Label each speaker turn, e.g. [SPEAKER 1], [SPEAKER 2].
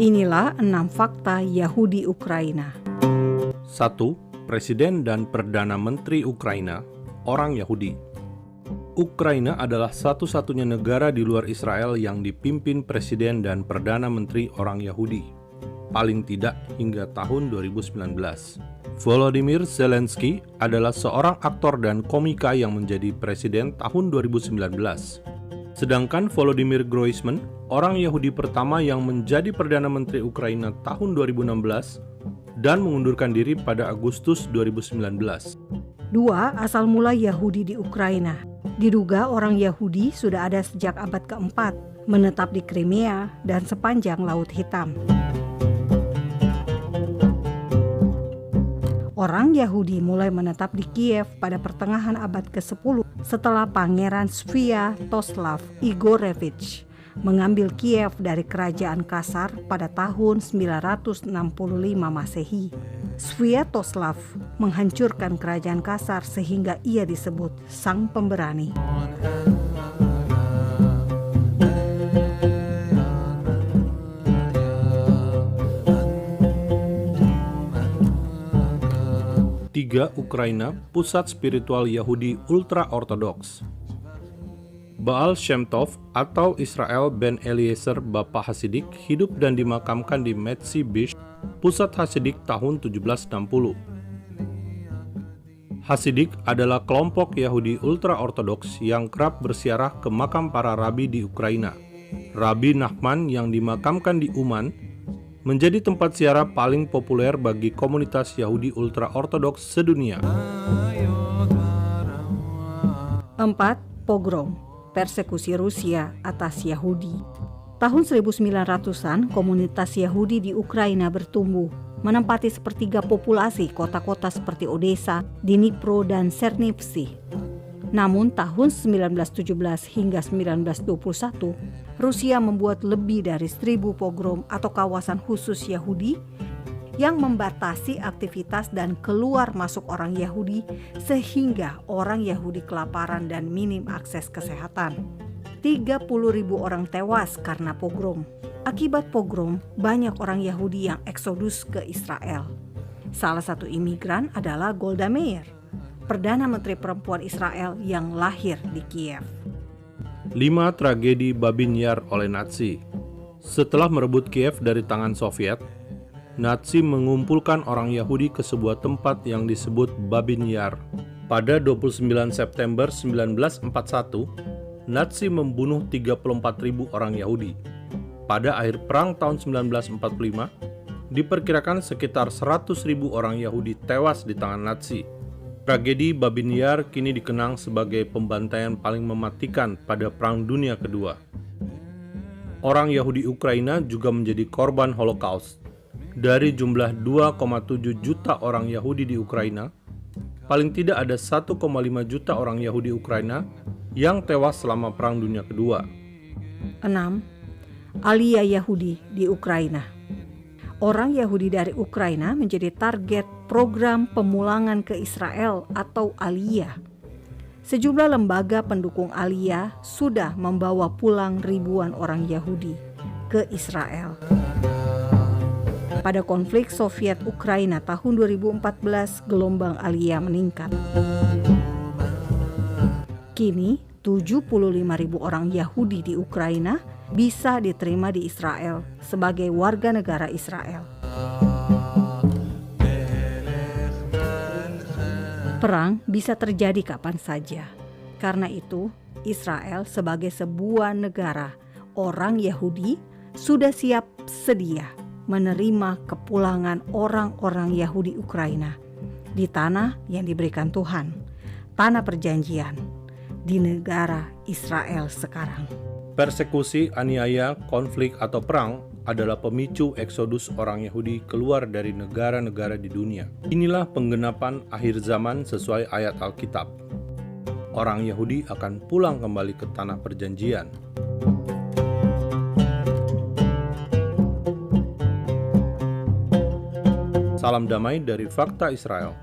[SPEAKER 1] Inilah 6 fakta Yahudi Ukraina.
[SPEAKER 2] 1. Presiden dan Perdana Menteri Ukraina, orang Yahudi. Ukraina adalah satu-satunya negara di luar Israel yang dipimpin Presiden dan Perdana Menteri orang Yahudi, paling tidak hingga tahun 2019. Volodymyr Zelensky adalah seorang aktor dan komika yang menjadi presiden tahun 2019. Sedangkan Volodymyr Groysman, orang Yahudi pertama yang menjadi Perdana Menteri Ukraina tahun 2016 dan mengundurkan diri pada Agustus 2019.
[SPEAKER 1] 2. Asal mula Yahudi di Ukraina. Diduga orang Yahudi sudah ada sejak abad keempat, menetap di Crimea dan sepanjang Laut Hitam. Orang Yahudi mulai menetap di Kiev pada pertengahan abad ke-10 setelah Pangeran Sviatoslav Igorevich mengambil Kiev dari Kerajaan Kasar pada tahun 965 Masehi. Sviatoslav menghancurkan Kerajaan Kasar sehingga ia disebut Sang Pemberani.
[SPEAKER 2] Ukraina, pusat spiritual Yahudi ultra-ortodoks. Baal Shem Tov atau Israel Ben Eliezer Bapa Hasidik hidup dan dimakamkan di Metsi Bish, pusat Hasidik tahun 1760. Hasidik adalah kelompok Yahudi ultra-ortodoks yang kerap bersiarah ke makam para rabi di Ukraina. Rabi Nachman yang dimakamkan di Uman menjadi tempat ziarah paling populer bagi komunitas Yahudi ultra-ortodoks sedunia.
[SPEAKER 1] 4. Pogrom, persekusi Rusia atas Yahudi. Tahun 1900-an, komunitas Yahudi di Ukraina bertumbuh, menempati sepertiga populasi kota-kota seperti Odessa, Dnipro, dan Chernivtsi. Namun tahun 1917 hingga 1921, Rusia membuat lebih dari 1.000 pogrom atau kawasan khusus Yahudi yang membatasi aktivitas dan keluar masuk orang Yahudi sehingga orang Yahudi kelaparan dan minim akses kesehatan. 30.000 orang tewas karena pogrom. Akibat pogrom, banyak orang Yahudi yang eksodus ke Israel. Salah satu imigran adalah Golda Meir, Perdana Menteri Perempuan Israel yang lahir di Kiev.
[SPEAKER 2] 5. Tragedi Babin Yar oleh Nazi. Setelah merebut Kiev dari tangan Soviet, Nazi mengumpulkan orang Yahudi ke sebuah tempat yang disebut Babin Yar. Pada 29 September 1941, Nazi membunuh 34.000 orang Yahudi. Pada akhir perang tahun 1945, diperkirakan sekitar 100.000 orang Yahudi tewas di tangan Nazi. Tragedi Babin Yar kini dikenang sebagai pembantaian paling mematikan pada Perang Dunia Kedua. Orang Yahudi Ukraina juga menjadi korban Holocaust. Dari jumlah 2,7 juta orang Yahudi di Ukraina, paling tidak ada 1,5 juta orang Yahudi Ukraina yang tewas selama Perang Dunia Kedua.
[SPEAKER 1] 6. Aliyah Yahudi di Ukraina. Orang Yahudi dari Ukraina menjadi target program pemulangan ke Israel atau Aliyah. Sejumlah lembaga pendukung Aliyah sudah membawa pulang ribuan orang Yahudi ke Israel. Pada konflik Soviet-Ukraina tahun 2014, gelombang Aliyah meningkat. Kini, 75.000 orang Yahudi di Ukraina bisa diterima di Israel sebagai warga negara Israel. Perang bisa terjadi kapan saja. Karena itu, Israel sebagai sebuah negara orang Yahudi sudah siap sedia menerima kepulangan orang-orang Yahudi Ukraina di tanah yang diberikan Tuhan, tanah perjanjian, di negara Israel sekarang.
[SPEAKER 2] Persekusi, aniaya, konflik, atau perang adalah pemicu eksodus orang Yahudi keluar dari negara-negara di dunia. Inilah penggenapan akhir zaman sesuai ayat Alkitab. Orang Yahudi akan pulang kembali ke tanah perjanjian. Salam damai dari Fakta Israel.